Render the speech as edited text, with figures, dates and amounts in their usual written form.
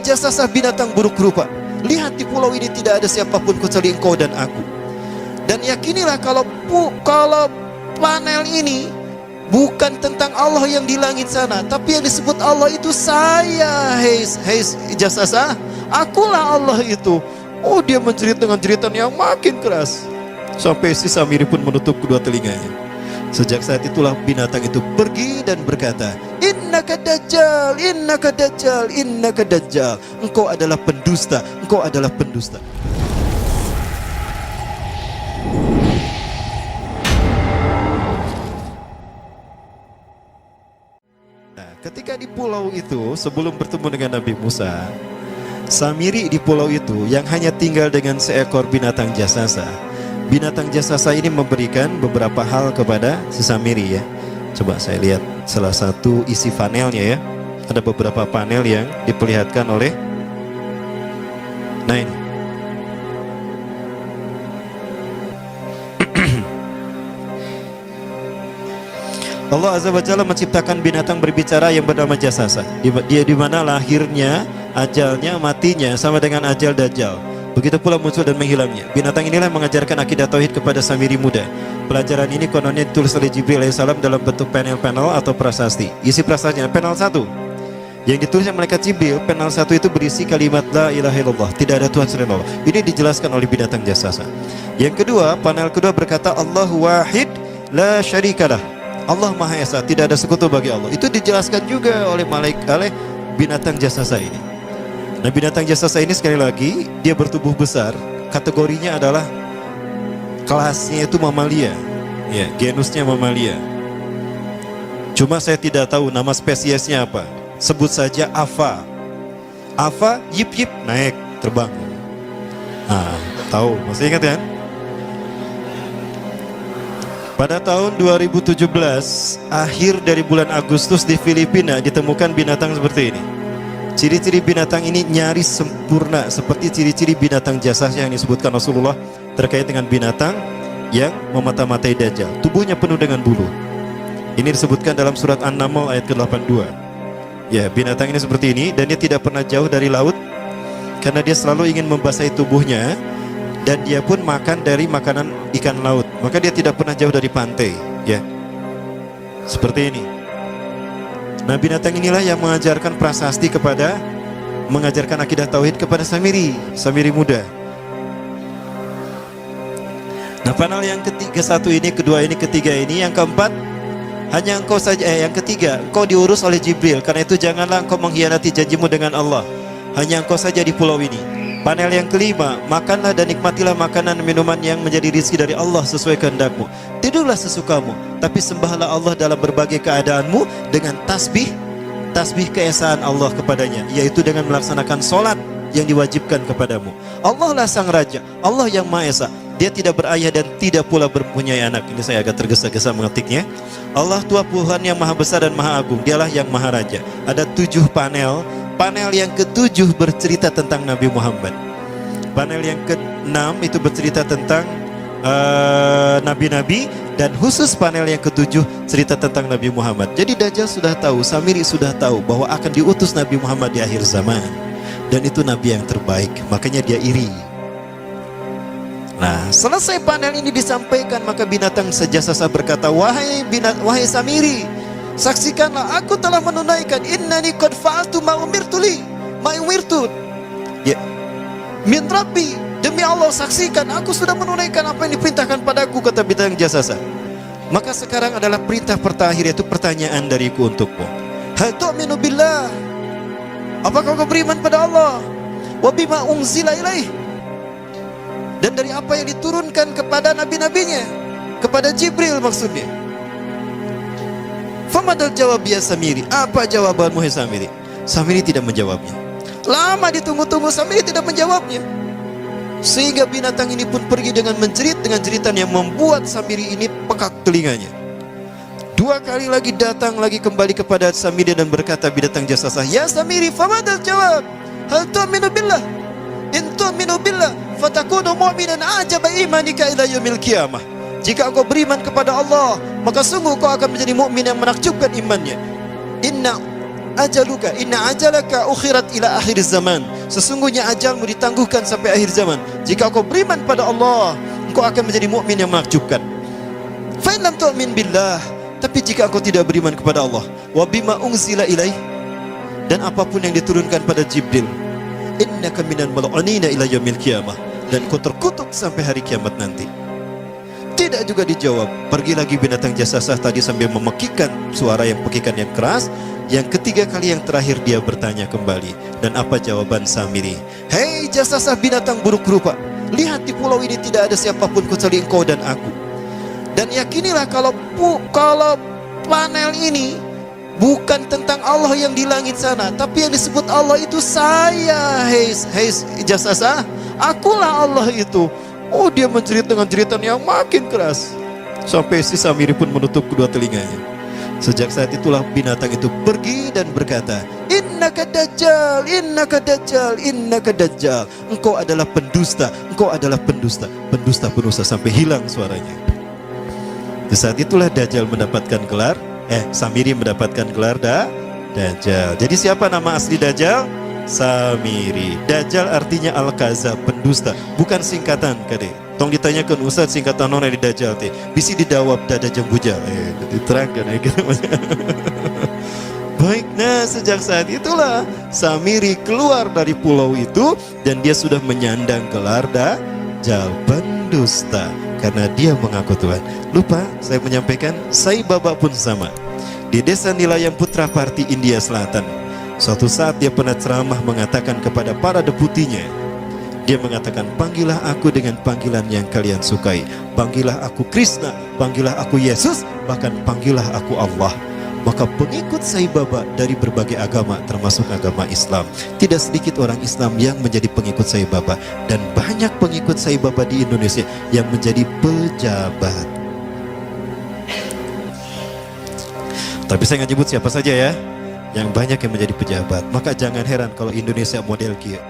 jasasa binatang buruk rupa. Lihat di pulau ini tidak ada siapapun kecuali engkau dan aku. Dan yakinilah kalau panel ini bukan tentang Allah yang di langit sana, tapi yang disebut Allah itu saya. Hei jasasa, akulah Allah itu. Oh, dia menjerit dengan jeritan yang makin keras sampai si Samiri pun menutup kedua telinganya. Sejak saat itulah binatang itu pergi dan berkata, innaka dajjal, innaka dajjal, innaka dajjal. Engkau adalah pendusta, engkau adalah pendusta. Nah, ketika di pulau itu sebelum bertemu dengan Nabi Musa, Samiri di pulau itu yang hanya tinggal dengan seekor binatang jasasa. Binatang jasasa ini memberikan beberapa hal kepada si Samiri ya. Coba saya lihat salah satu isi panelnya ya. Ada beberapa panel yang diperlihatkan oleh. Nah ini. Allah Azza wa Jalla menciptakan binatang berbicara yang bernama jasasa. Dia di mana lahirnya, ajalnya, matinya sama dengan ajal Dajjal. Begitu pula muncul dan menghilangnya. Binatang inilah mengajarkan akidah tauhid kepada Samiri muda. Pelajaran ini kononnya ditulis oleh Jibril alaihissalam dalam bentuk panel-panel atau prasasti. Isi prasastinya panel 1 yang ditulis oleh malaikat Jibril. Panel 1 itu berisi kalimat la ilaha illallah, tidak ada Tuhan selain Allah. Ini dijelaskan oleh binatang jasasa. Yang kedua, panel kedua berkata Allahu wahid la syarikalah, Allah Maha Esa, tidak ada sekutu bagi Allah. Itu dijelaskan juga oleh binatang jasasa ini. Nah, binatang jasasa ini sekali lagi dia bertubuh besar. Kategorinya adalah kelasnya itu mamalia, ya, genusnya mamalia. Cuma saya tidak tahu nama spesiesnya apa. Sebut saja Afa. Afa, yip yip, naik, terbang. Nah, tahu, masih ingat kan? Pada tahun 2017, akhir dari bulan Agustus di Filipina ditemukan binatang seperti ini. Ciri-ciri binatang ini nyaris sempurna seperti ciri-ciri binatang jasasa yang disebutkan Rasulullah terkait dengan binatang yang memata-matai Dajjal. Tubuhnya penuh dengan bulu. Ini disebutkan dalam surat An-Naml ayat ke-82. Ya, binatang ini seperti ini dan dia tidak pernah jauh dari laut karena dia selalu ingin membasahi tubuhnya. Dan dia pun makan dari makanan ikan laut. Maka dia tidak pernah jauh dari pantai, ya. Seperti ini. Nah, binatang inilah yang mengajarkan prasasti mengajarkan akidah tauhid kepada Samiri muda. Nah, panel yang ketiga, satu ini, kedua ini, ketiga ini, yang keempat hanya engkau saja. Yang ketiga, engkau diurus oleh Jibril. Karena itu janganlah engkau mengkhianati janjimu dengan Allah. Hanya engkau saja di pulau ini. Panel yang kelima, makanlah dan nikmatilah makanan dan minuman yang menjadi rizki dari Allah sesuai kehendakmu. Tidurlah sesukamu, tapi sembahlah Allah dalam berbagai keadaanmu dengan tasbih keesaan Allah kepadanya, yaitu dengan melaksanakan solat yang diwajibkan kepadamu. Allah lah sang raja, Allah yang Maha Esa. Dia tidak berayah dan tidak pula mempunyai anak. Ini saya agak tergesa-gesa mengetiknya. Allah Tuhan Tuhan yang Maha Besar dan Maha Agung. Dialah yang Maha Raja. Ada 7 panel. Panel yang ke-7 bercerita tentang Nabi Muhammad. Panel yang ke-6 itu bercerita tentang nabi-nabi. Dan khusus panel yang ke-7 cerita tentang Nabi Muhammad. Jadi Dajjal sudah tahu, Samiri sudah tahu bahwa akan diutus Nabi Muhammad di akhir zaman. Dan itu Nabi yang terbaik, makanya dia iri. Nah, selesai panel ini disampaikan, maka binatang sejasasa berkata, wahai Samiri, saksikanlah aku telah menunaikan innani qad fa'altu ma umirtu ya min rabbi, demi Allah saksikan aku sudah menunaikan apa yang diperintahkan padaku, kata binatang jasasa. Maka sekarang adalah perintah terakhir, yaitu pertanyaan dariku untukmu. Hal tu'minu billah, apakah kau beriman pada Allah? Wa bima unzila ilaih, dan dari apa yang diturunkan kepada nabi-nabinya, kepada Jibril maksudnya. Famadal jawab ya Samiri, apa jawabanmu hai Samiri? Samiri tidak menjawabnya. Lama ditunggu-tunggu, Samiri tidak menjawabnya. Sehingga binatang ini pun pergi dengan menjerit dengan jeritan yang membuat Samiri ini pekak telinganya. 2 kali lagi datang lagi kembali kepada Samiri dan berkata binatang jasasa, ya Samiri, famadal jawab, hal tu'minu billah, in tu'minu billah fatakunu mu'minan ajaba imanika ila yaumil qiyamah. Jika engkau beriman kepada Allah, maka sungguh kau akan menjadi mukmin yang menakjubkan imannya. ajaluka inna ajalaka ukhirat ila akhir zaman. Sesungguhnya ajalmu ditangguhkan sampai akhir zaman. Jika kau beriman pada Allah, engkau akan menjadi mukmin yang menakjubkan. Fa in lam tu'min billah, tapi jika engkau tidak beriman kepada Allah, wa bima unzila ilaih, dan apapun yang diturunkan pada Jibril, innaka minal mal'unina ila yaumil qiyamah, dan kau terkutuk sampai hari kiamat nanti. Tidak juga dijawab. Pergi lagi binatang jasasah tadi sambil memekikkan suara yang pekikan yang keras. Yang ketiga kali yang terakhir dia bertanya kembali. Dan apa jawaban Samiri? Hei jasasah binatang buruk rupa, lihat di pulau ini tidak ada siapapun kecuali engkau dan aku. Dan yakinilah kalau panel ini bukan tentang Allah yang di langit sana, tapi yang disebut Allah itu saya. Hei jasasah, akulah Allah itu. Oh, dia menjerit dengan jeritan yang makin keras, sampai si Samiri pun menutup kedua telinganya. Sejak saat itulah binatang itu pergi dan berkata, innaka dajjal, innaka dajjal, innaka dajjal. Engkau adalah pendusta, engkau adalah pendusta, pendusta sampai hilang suaranya. Di saat itulah Dajjal mendapatkan gelar, Samiri mendapatkan gelar Dajjal. Jadi siapa nama asli Dajjal? Samiri. Dajjal artinya Al-Kazab, pendusta, bukan singkatan kade. Tong ditanyakan Ustaz singkatan non di Dajjal teh. Bisi didawab dada jembujal. Diterangkan gitu. Baik, nah sejak saat itulah Samiri keluar dari pulau itu dan dia sudah menyandang gelar Dajjal, pendusta, karena dia mengaku Tuhan. Lupa saya menyampaikan, Sai Baba pun sama. Di desa Nilayam Putra Parti, India Selatan, suatu saat dia pernah ceramah mengatakan kepada para deputinya, dia mengatakan, panggillah aku dengan panggilan yang kalian sukai. Panggillah aku Krishna, panggillah aku Yesus, bahkan panggillah aku Allah. Maka pengikut Sai Baba dari berbagai agama, termasuk agama Islam, tidak sedikit orang Islam yang menjadi pengikut Sai Baba. Dan banyak pengikut Sai Baba di Indonesia yang menjadi pejabat. Tapi saya nggak nyebut siapa saja ya, yang banyak yang menjadi pejabat. Maka jangan heran kalau Indonesia model kia.